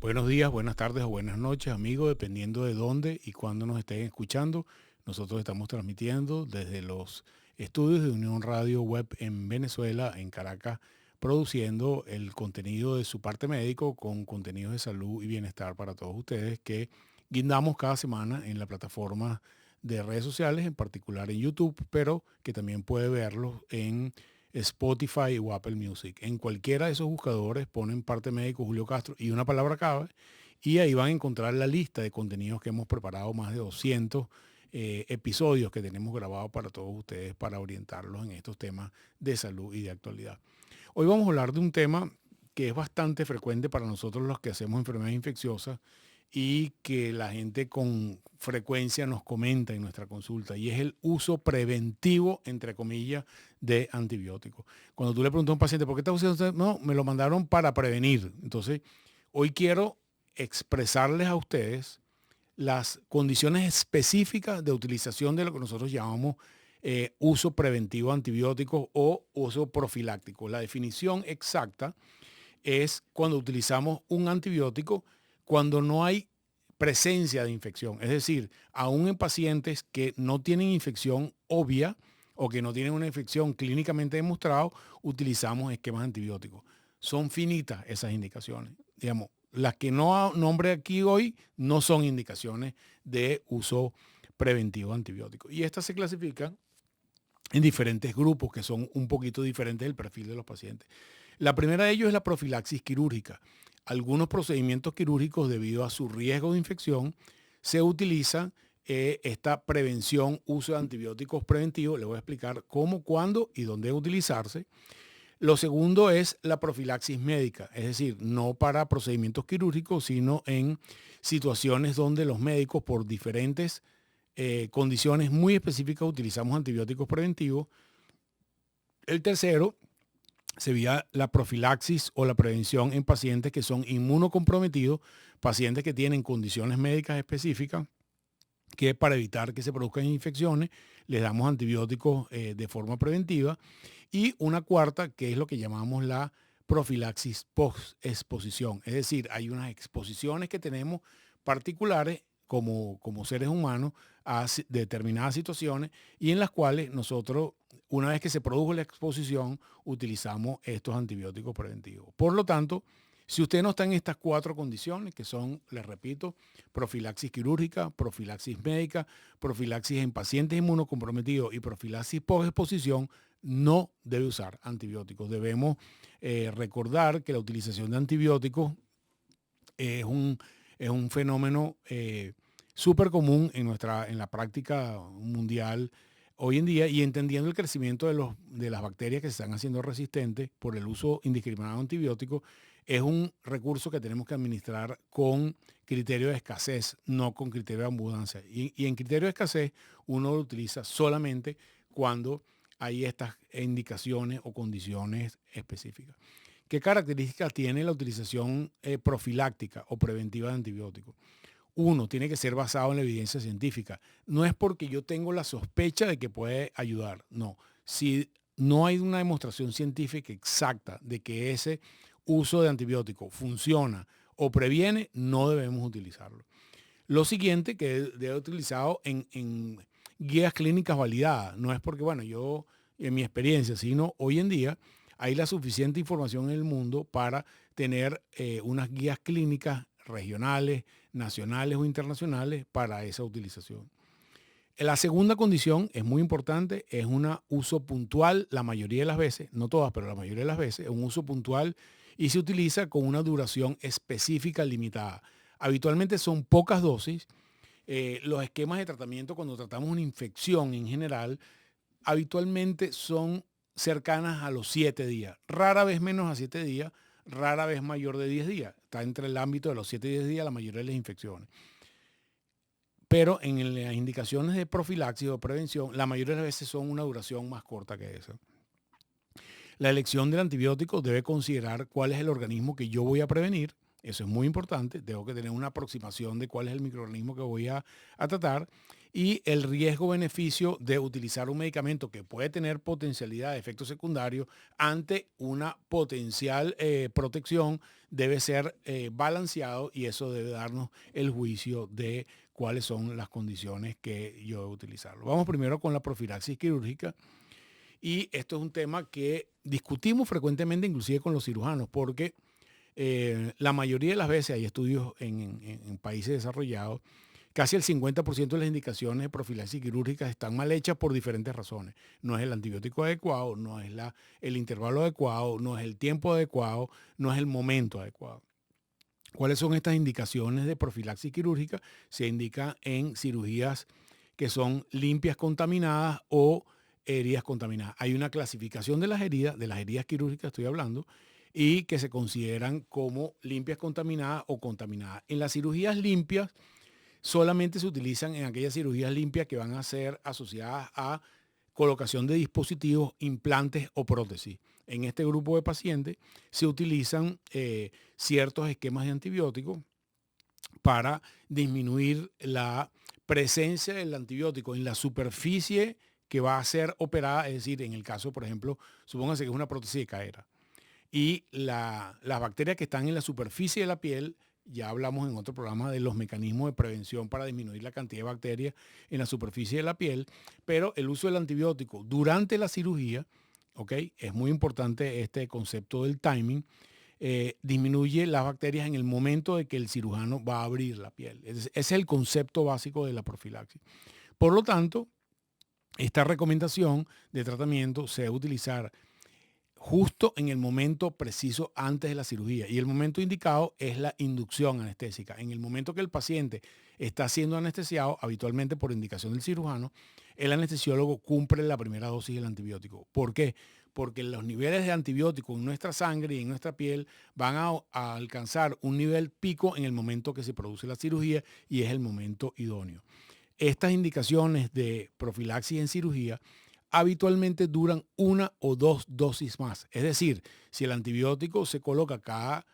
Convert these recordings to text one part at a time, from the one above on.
Buenos días, buenas tardes o buenas noches, amigos, dependiendo de dónde y cuándo nos estén escuchando. Nosotros estamos transmitiendo desde los estudios de Unión Radio Web en Venezuela, en Caracas, produciendo el contenido de su parte médico con contenidos de salud y bienestar para todos ustedes que guindamos cada semana en la plataforma de redes sociales, en particular en YouTube, pero que también puede verlos en Spotify o Apple Music. En cualquiera de esos buscadores ponen parte médico Julio Castro y una palabra clave y ahí van a encontrar la lista de contenidos que hemos preparado, más de 200 episodios que tenemos grabados para todos ustedes para orientarlos en estos temas de salud y de actualidad. Hoy vamos a hablar de un tema que es bastante frecuente para nosotros los que hacemos enfermedades infecciosas y que la gente con frecuencia nos comenta en nuestra consulta, y es el uso preventivo, entre comillas, de antibióticos. Cuando tú le preguntas a un paciente, ¿por qué está usando usted? No, me lo mandaron para prevenir. Entonces, hoy quiero expresarles a ustedes las condiciones específicas de utilización de lo que nosotros llamamos uso preventivo de antibióticos o uso profiláctico. La definición exacta es cuando utilizamos un antibiótico cuando no hay presencia de infección. Es decir, aún en pacientes que no tienen infección obvia o que no tienen una infección clínicamente demostrada, utilizamos esquemas antibióticos. Son finitas esas indicaciones. Digamos, las que no nombre aquí hoy no son indicaciones de uso preventivo de antibióticos. Y estas se clasifican en diferentes grupos que son un poquito diferentes del perfil de los pacientes. La primera de ellos es la profilaxis quirúrgica. Algunos procedimientos quirúrgicos, debido a su riesgo de infección, se utiliza esta prevención, uso de antibióticos preventivos. Le voy a explicar cómo, cuándo y dónde utilizarse. Lo segundo es la profilaxis médica, es decir, no para procedimientos quirúrgicos, sino en situaciones donde los médicos, por diferentes condiciones muy específicas, utilizamos antibióticos preventivos. El tercero sería la profilaxis o la prevención en pacientes que son inmunocomprometidos, pacientes que tienen condiciones médicas específicas, que para evitar que se produzcan infecciones, les damos antibióticos de forma preventiva. Y una cuarta, que es lo que llamamos la profilaxis post-exposición. Es decir, hay unas exposiciones que tenemos particulares como seres humanos a determinadas situaciones y en las cuales nosotros, una vez que se produjo la exposición, utilizamos estos antibióticos preventivos. Por lo tanto, si usted no está en estas cuatro condiciones, que son, les repito, profilaxis quirúrgica, profilaxis médica, profilaxis en pacientes inmunocomprometidos y profilaxis post-exposición, no debe usar antibióticos. Debemos recordar que la utilización de antibióticos es un fenómeno súper común en la práctica mundial hoy en día, y entendiendo el crecimiento de las bacterias que se están haciendo resistentes por el uso indiscriminado de antibióticos, es un recurso que tenemos que administrar con criterio de escasez, no con criterio de abundancia. Y en criterio de escasez uno lo utiliza solamente cuando hay estas indicaciones o condiciones específicas. ¿Qué características tiene la utilización profiláctica o preventiva de antibióticos? Uno, tiene que ser basado en la evidencia científica. No es porque yo tengo la sospecha de que puede ayudar. No. Si no hay una demostración científica exacta de que ese uso de antibiótico funciona o previene, no debemos utilizarlo. Lo siguiente, que debe utilizado en guías clínicas validadas. No es porque, bueno, yo, en mi experiencia, sino hoy en día hay la suficiente información en el mundo para tener unas guías clínicas regionales, nacionales o internacionales para esa utilización. La segunda condición es muy importante, es un uso puntual, la mayoría de las veces, no todas, pero la mayoría de las veces, es un uso puntual y se utiliza con una duración específica limitada. Habitualmente son pocas dosis. Los esquemas de tratamiento cuando tratamos una infección en general, habitualmente son cercanas a los 7 días, rara vez menos a 7 días, rara vez mayor de 10 días. Está entre el ámbito de los 7 y 10 días la mayoría de las infecciones. Pero en las indicaciones de profilaxis o prevención, la mayoría de las veces son una duración más corta que esa. La elección del antibiótico debe considerar cuál es el organismo que yo voy a prevenir. Eso es muy importante. Tengo que tener una aproximación de cuál es el microorganismo que voy a tratar. y el riesgo-beneficio de utilizar un medicamento que puede tener potencialidad de efectos secundarios ante una potencial protección debe ser balanceado, y eso debe darnos el juicio de cuáles son las condiciones que yo debo utilizarlo. Vamos primero con la profilaxis quirúrgica, y esto es un tema que discutimos frecuentemente inclusive con los cirujanos, porque la mayoría de las veces hay estudios en países desarrollados. Casi el 50% de las indicaciones de profilaxis quirúrgica están mal hechas por diferentes razones. No es el antibiótico adecuado, no es el intervalo adecuado, no es el tiempo adecuado, no es el momento adecuado. ¿Cuáles son estas indicaciones de profilaxis quirúrgica? Se indica en cirugías que son limpias contaminadas o heridas contaminadas. Hay una clasificación de las heridas quirúrgicas estoy hablando, y que se consideran como limpias contaminadas o contaminadas. En las cirugías limpias solamente se utilizan en aquellas cirugías limpias que van a ser asociadas a colocación de dispositivos, implantes o prótesis. En este grupo de pacientes se utilizan ciertos esquemas de antibióticos para disminuir la presencia del antibiótico en la superficie que va a ser operada, es decir, en el caso, por ejemplo, supóngase que es una prótesis de cadera y las bacterias que están en la superficie de la piel. Ya hablamos en otro programa de los mecanismos de prevención para disminuir la cantidad de bacterias en la superficie de la piel, pero el uso del antibiótico durante la cirugía, ¿ok? Es muy importante este concepto del timing. Disminuye las bacterias en el momento de que el cirujano va a abrir la piel. Ese es el concepto básico de la profilaxis. Por lo tanto, esta recomendación de tratamiento se debe utilizar justo en el momento preciso antes de la cirugía. Y el momento indicado es la inducción anestésica. En el momento que el paciente está siendo anestesiado, habitualmente por indicación del cirujano, el anestesiólogo cumple la primera dosis del antibiótico. ¿Por qué? Porque los niveles de antibiótico en nuestra sangre y en nuestra piel van a alcanzar un nivel pico en el momento que se produce la cirugía, y es el momento idóneo. Estas indicaciones de profilaxis en cirugía habitualmente duran una o dos dosis más. Es decir, si el antibiótico se coloca cada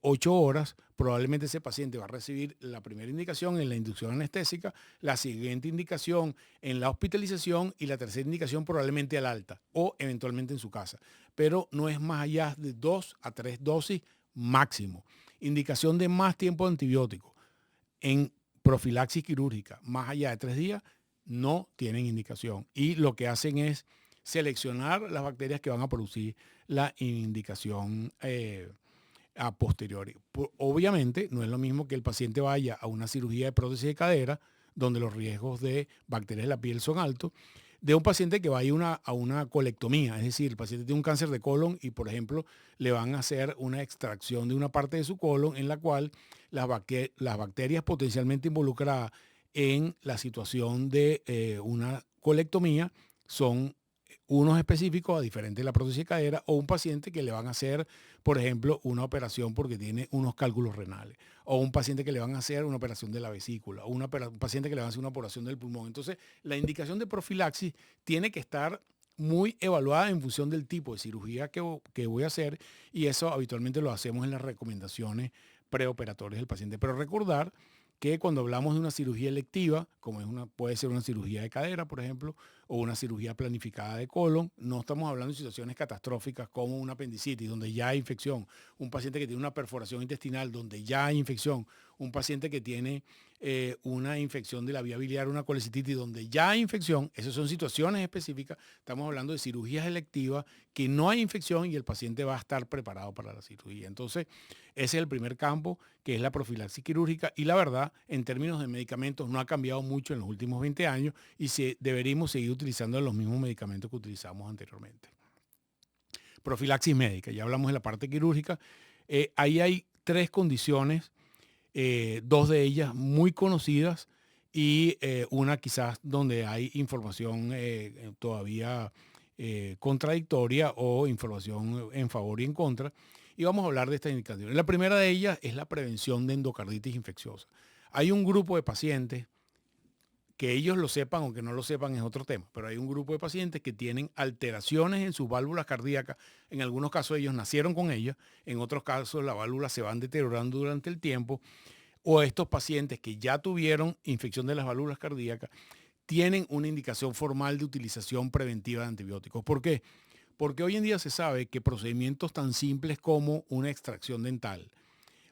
8 horas, probablemente ese paciente va a recibir la primera indicación en la inducción anestésica, la siguiente indicación en la hospitalización y la tercera indicación probablemente al alta o eventualmente en su casa. Pero no es más allá de 2 a 3 dosis máximo. Indicación de más tiempo de antibiótico en profilaxis quirúrgica, más allá de 3 días, no tienen indicación. Y lo que hacen es seleccionar las bacterias que van a producir la indicación a posteriori. Obviamente, no es lo mismo que el paciente vaya a una cirugía de prótesis de cadera, donde los riesgos de bacterias de la piel son altos, de un paciente que vaya a una colectomía. Es decir, el paciente tiene un cáncer de colon y, por ejemplo, le van a hacer una extracción de una parte de su colon en la cual las bacterias potencialmente involucradas en la situación de una colectomía son unos específicos a diferente de la prótesis de cadera, o un paciente que le van a hacer, por ejemplo, una operación porque tiene unos cálculos renales, o un paciente que le van a hacer una operación de la vesícula, o un paciente que le van a hacer una operación del pulmón. Entonces, la indicación de profilaxis tiene que estar muy evaluada en función del tipo de cirugía que voy a hacer, y eso habitualmente lo hacemos en las recomendaciones preoperatorias del paciente. Pero recordar que cuando hablamos de una cirugía electiva, como puede ser una cirugía de cadera, por ejemplo, o una cirugía planificada de colon, no estamos hablando de situaciones catastróficas como una apendicitis, donde ya hay infección, un paciente que tiene una perforación intestinal, donde ya hay infección, un paciente que tiene una infección de la vía biliar, una colecititis, donde ya hay infección. Esas son situaciones específicas. Estamos hablando de cirugías electivas que no hay infección y el paciente va a estar preparado para la cirugía. Entonces, ese es el primer campo, que es la profilaxis quirúrgica, y la verdad, en términos de medicamentos, no ha cambiado mucho en los últimos 20 años y deberíamos seguir utilizando los mismos medicamentos que utilizamos anteriormente. Profilaxis médica, ya hablamos de la parte quirúrgica. Ahí hay 3 condiciones, 2 de ellas muy conocidas y una quizás donde hay información todavía contradictoria o información en favor y en contra. Y vamos a hablar de estas indicaciones. La primera de ellas es la prevención de endocarditis infecciosa. Hay un grupo de pacientes, que ellos lo sepan o que no lo sepan es otro tema, pero hay un grupo de pacientes que tienen alteraciones en sus válvulas cardíacas. En algunos casos ellos nacieron con ellas, en otros casos las válvulas se van deteriorando durante el tiempo, o estos pacientes que ya tuvieron infección de las válvulas cardíacas tienen una indicación formal de utilización preventiva de antibióticos. ¿Por qué? Porque hoy en día se sabe que procedimientos tan simples como una extracción dental,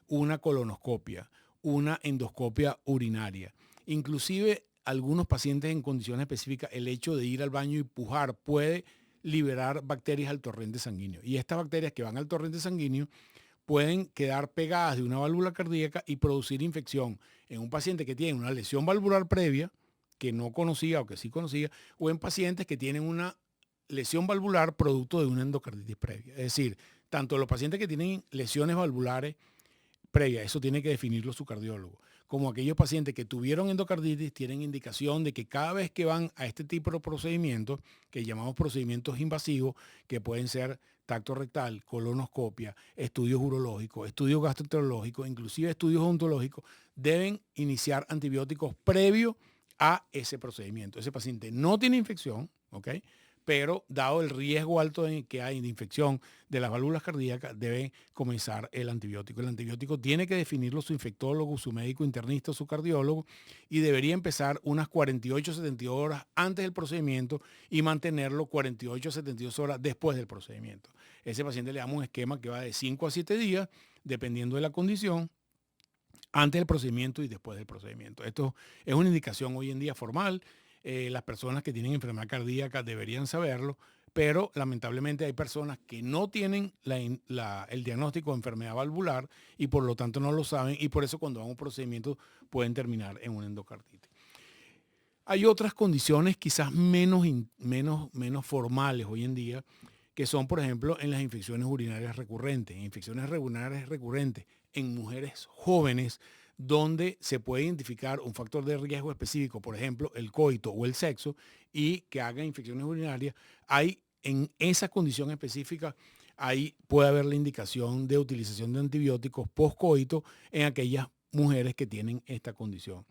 una colonoscopia, una endoscopia urinaria, inclusive algunos pacientes en condiciones específicas, el hecho de ir al baño y pujar puede liberar bacterias al torrente sanguíneo. Y estas bacterias que van al torrente sanguíneo pueden quedar pegadas de una válvula cardíaca y producir infección en un paciente que tiene una lesión valvular previa, que no conocía o que sí conocía, o en pacientes que tienen una lesión valvular producto de una endocarditis previa. Es decir, tanto los pacientes que tienen lesiones valvulares previa, eso tiene que definirlo su cardiólogo, como aquellos pacientes que tuvieron endocarditis tienen indicación de que cada vez que van a este tipo de procedimientos, que llamamos procedimientos invasivos, que pueden ser tacto rectal, colonoscopia, estudios urológicos, estudios gastroenterológicos, inclusive estudios odontológicos, deben iniciar antibióticos previo a ese procedimiento. Ese paciente no tiene infección, ¿ok? Pero dado el riesgo alto que hay de infección de las válvulas cardíacas, debe comenzar el antibiótico. El antibiótico tiene que definirlo su infectólogo, su médico internista, su cardiólogo, y debería empezar unas 48 a 72 horas antes del procedimiento y mantenerlo 48 a 72 horas después del procedimiento. Ese paciente le damos un esquema que va de 5 a 7 días, dependiendo de la condición, antes del procedimiento y después del procedimiento. Esto es una indicación hoy en día formal. Las personas que tienen enfermedad cardíaca deberían saberlo, pero lamentablemente hay personas que no tienen el diagnóstico de enfermedad valvular y por lo tanto no lo saben, y por eso cuando van a un procedimiento pueden terminar en una endocarditis. Hay otras condiciones quizás menos formales hoy en día, que son, por ejemplo, en las infecciones urinarias recurrentes. Infecciones urinarias recurrentes en mujeres jóvenes, donde se puede identificar un factor de riesgo específico, por ejemplo, el coito o el sexo, y que hagan infecciones urinarias. Hay en esa condición específica, ahí puede haber la indicación de utilización de antibióticos postcoito en aquellas mujeres que tienen esta condición.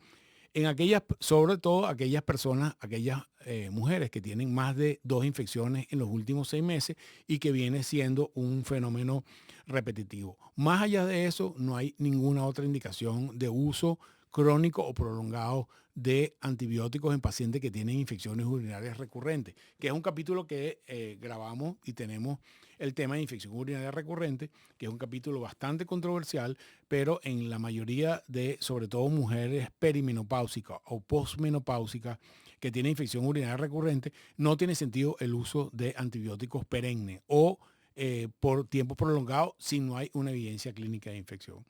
En aquellas, sobre todo aquellas personas, aquellas mujeres que tienen más de 2 infecciones en los últimos 6 meses y que viene siendo un fenómeno repetitivo. Más allá de eso, no hay ninguna otra indicación de uso crónico o prolongado de antibióticos en pacientes que tienen infecciones urinarias recurrentes, que es un capítulo que grabamos y tenemos el tema de infección urinaria recurrente, que es un capítulo bastante controversial, pero en la mayoría de, sobre todo mujeres perimenopáusicas o posmenopáusicas que tienen infección urinaria recurrente, no tiene sentido el uso de antibióticos perennes o por tiempo prolongado si no hay una evidencia clínica de infección.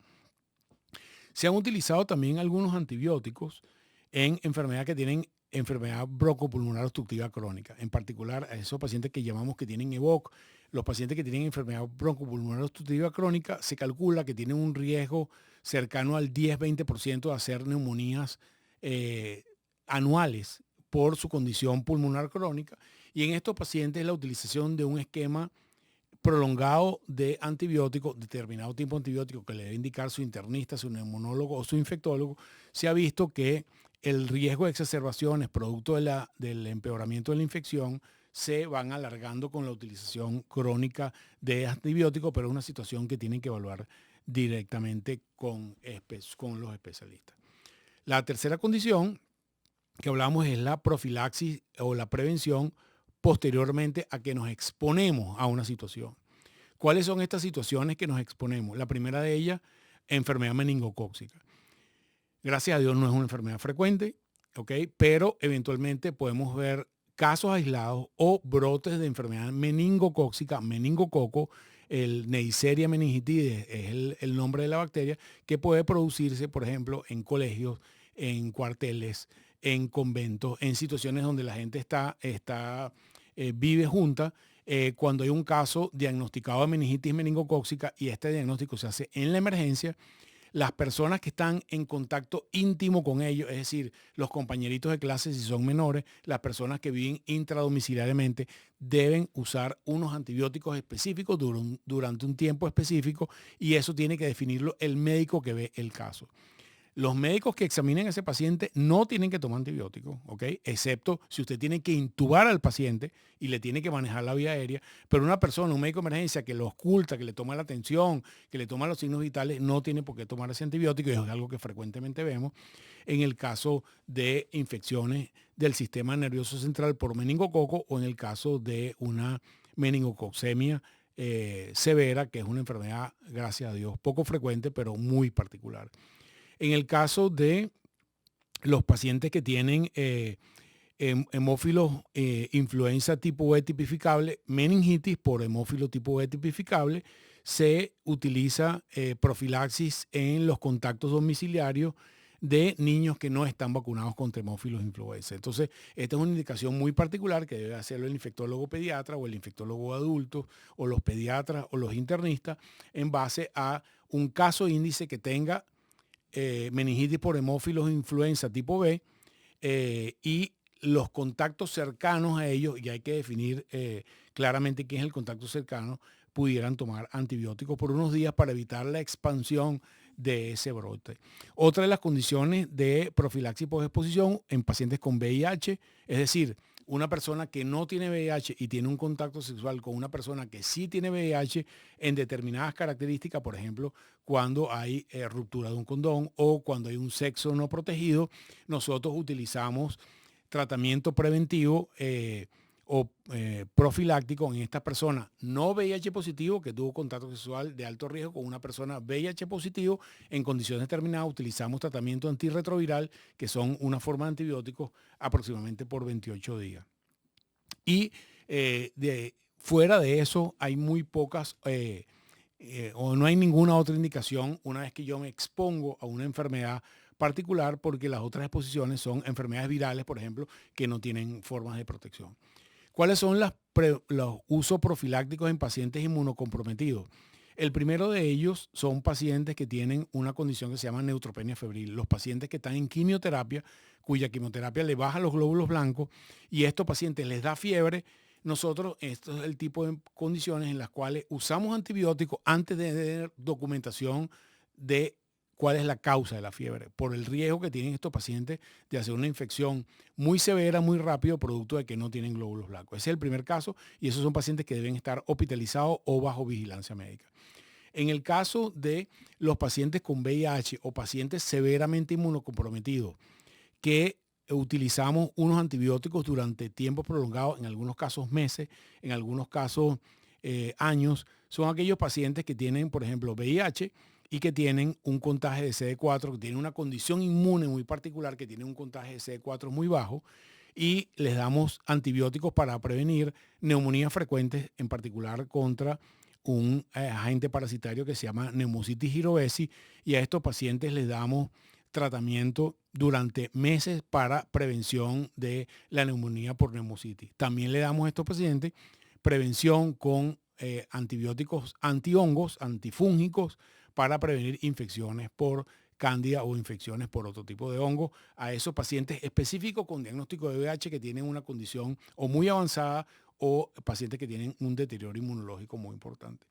Se han utilizado también algunos antibióticos en enfermedades que tienen enfermedad broncopulmonar obstructiva crónica, en particular a esos pacientes que llamamos que tienen EVOC. Los pacientes que tienen enfermedad broncopulmonar obstructiva crónica se calcula que tienen un riesgo cercano al 10-20% de hacer neumonías anuales por su condición pulmonar crónica. Y en estos pacientes la utilización de un esquema prolongado de antibióticos, determinado tiempo de antibiótico que le debe indicar su internista, su neumonólogo o su infectólogo, se ha visto que el riesgo de exacerbaciones producto del empeoramiento de la infección se van alargando con la utilización crónica de antibióticos, pero es una situación que tienen que evaluar directamente con los especialistas. La tercera condición que hablamos es la profilaxis o la prevención posteriormente a que nos exponemos a una situación. ¿Cuáles son estas situaciones que nos exponemos? La primera de ellas, enfermedad meningocócica. Gracias a Dios no es una enfermedad frecuente, ¿ok? Pero eventualmente podemos ver casos aislados o brotes de enfermedad meningocócica, meningococo, el Neisseria meningitidis es el nombre de la bacteria, que puede producirse, por ejemplo, en colegios, en cuarteles, en conventos, en situaciones donde la gente vive junta, cuando hay un caso diagnosticado de meningitis meningocócica y este diagnóstico se hace en la emergencia. Las personas que están en contacto íntimo con ellos, es decir, los compañeritos de clase si son menores, las personas que viven intradomiciliariamente, deben usar unos antibióticos específicos durante un tiempo específico y eso tiene que definirlo el médico que ve el caso. Los médicos que examinen a ese paciente no tienen que tomar antibióticos, ¿ok? Excepto si usted tiene que intubar al paciente y le tiene que manejar la vía aérea. Pero una persona, un médico de emergencia que lo oculta, que le toma la atención, que le toma los signos vitales, no tiene por qué tomar ese antibiótico y es algo que frecuentemente vemos en el caso de infecciones del sistema nervioso central por meningococo o en el caso de una meningococcemia severa, que es una enfermedad, gracias a Dios, poco frecuente, pero muy particular. En el caso de los pacientes que tienen hemófilos influenza tipo B tipificable, meningitis por hemófilo tipo B tipificable, se utiliza profilaxis en los contactos domiciliarios de niños que no están vacunados contra hemófilos influenza. Entonces, esta es una indicación muy particular que debe hacerlo el infectólogo pediatra o el infectólogo adulto o los pediatras o los internistas en base a un caso índice que tenga meningitis por hemófilos influenza tipo B y los contactos cercanos a ellos, y hay que definir claramente quién es el contacto cercano, pudieran tomar antibióticos por unos días para evitar la expansión de ese brote. Otra de las condiciones de profilaxis posexposición en pacientes con VIH, es decir, una persona que no tiene VIH y tiene un contacto sexual con una persona que sí tiene VIH en determinadas características, por ejemplo, cuando hay ruptura de un condón o cuando hay un sexo no protegido, nosotros utilizamos tratamiento preventivo o profiláctico en esta persona no VIH positivo que tuvo contacto sexual de alto riesgo con una persona VIH positivo en condiciones determinadas. Utilizamos tratamiento antirretroviral, que son una forma de antibióticos aproximadamente por 28 días. Y fuera de eso hay muy pocas o no hay ninguna otra indicación una vez que yo me expongo a una enfermedad particular, porque las otras exposiciones son enfermedades virales, por ejemplo, que no tienen formas de protección. ¿Cuáles son los usos profilácticos en pacientes inmunocomprometidos? El primero de ellos son pacientes que tienen una condición que se llama neutropenia febril. Los pacientes que están en quimioterapia, cuya quimioterapia le baja los glóbulos blancos y a estos pacientes les da fiebre. Nosotros, esto es el tipo de condiciones en las cuales usamos antibióticos antes de tener documentación de cuál es la causa de la fiebre, por el riesgo que tienen estos pacientes de hacer una infección muy severa, muy rápido, producto de que no tienen glóbulos blancos. Ese es el primer caso y esos son pacientes que deben estar hospitalizados o bajo vigilancia médica. En el caso de los pacientes con VIH o pacientes severamente inmunocomprometidos, que utilizamos unos antibióticos durante tiempo prolongado, en algunos casos meses, en algunos casos años, son aquellos pacientes que tienen, por ejemplo, VIH y que tienen un contagio de CD4, que tienen una condición inmune muy particular, que tienen un contagio de CD4 muy bajo, y les damos antibióticos para prevenir neumonías frecuentes, en particular contra un agente parasitario que se llama Pneumocystis jirovecii, y a estos pacientes les damos tratamiento durante meses para prevención de la neumonía por neumocitis. También le damos a estos pacientes prevención con antibióticos antihongos, antifúngicos, para prevenir infecciones por cándida o infecciones por otro tipo de hongo a esos pacientes específicos con diagnóstico de VIH que tienen una condición o muy avanzada o pacientes que tienen un deterioro inmunológico muy importante.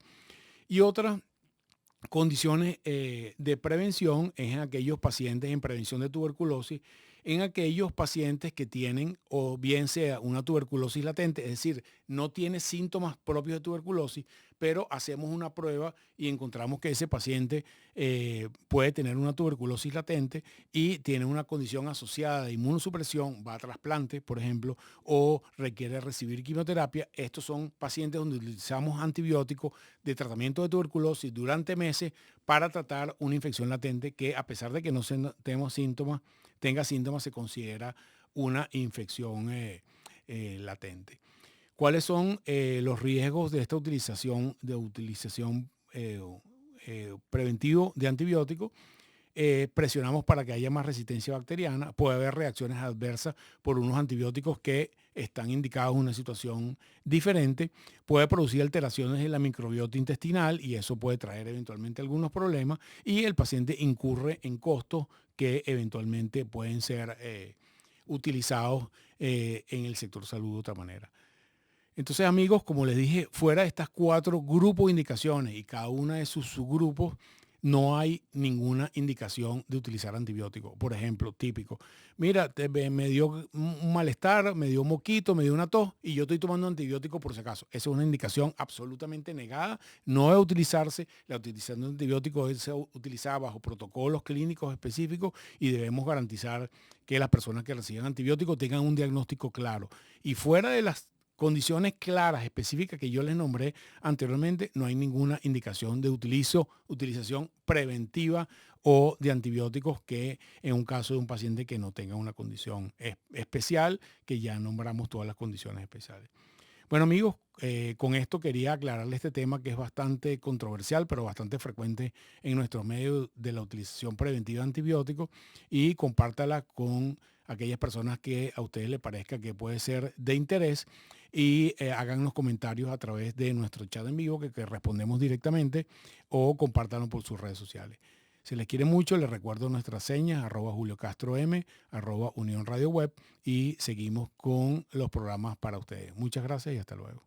Y otras condiciones de prevención es en aquellos pacientes en prevención de tuberculosis, en aquellos pacientes que tienen o bien sea una tuberculosis latente, es decir, no tiene síntomas propios de tuberculosis, pero hacemos una prueba y encontramos que ese paciente puede tener una tuberculosis latente y tiene una condición asociada de inmunosupresión, va a trasplante, por ejemplo, o requiere recibir quimioterapia. Estos son pacientes donde utilizamos antibióticos de tratamiento de tuberculosis durante meses para tratar una infección latente que, a pesar de que no tenga síntomas, se considera una infección latente. ¿Cuáles son los riesgos de esta utilización preventivo de antibióticos? Presionamos para que haya más resistencia bacteriana. Puede haber reacciones adversas por unos antibióticos que están indicados en una situación diferente. Puede producir alteraciones en la microbiota intestinal y eso puede traer eventualmente algunos problemas. Y el paciente incurre en costos que eventualmente pueden ser utilizados en el sector salud de otra manera. Entonces, amigos, como les dije, fuera de estas 4 grupos de indicaciones y cada una de sus subgrupos, no hay ninguna indicación de utilizar antibiótico. Por ejemplo, típico, mira, me dio un malestar, me dio moquito, me dio una tos y yo estoy tomando antibiótico por si acaso. Esa es una indicación absolutamente negada, no debe utilizarse. La utilización de antibióticos es utilizada bajo protocolos clínicos específicos y debemos garantizar que las personas que reciben antibióticos tengan un diagnóstico claro. Y fuera de las condiciones claras, específicas que yo les nombré anteriormente, no hay ninguna indicación de utilización preventiva o de antibióticos que en un caso de un paciente que no tenga una condición especial, que ya nombramos todas las condiciones especiales. Bueno amigos, con esto quería aclararle este tema que es bastante controversial, pero bastante frecuente en nuestros medios de la utilización preventiva de antibióticos, y compártala con aquellas personas que a ustedes les parezca que puede ser de interés, y hagan los comentarios a través de nuestro chat en vivo que respondemos directamente, o compártanlo por sus redes sociales. Si les quiere mucho, les recuerdo nuestras señas, @JulioCastroM, @Unión Radio Web, y seguimos con los programas para ustedes. Muchas gracias y hasta luego.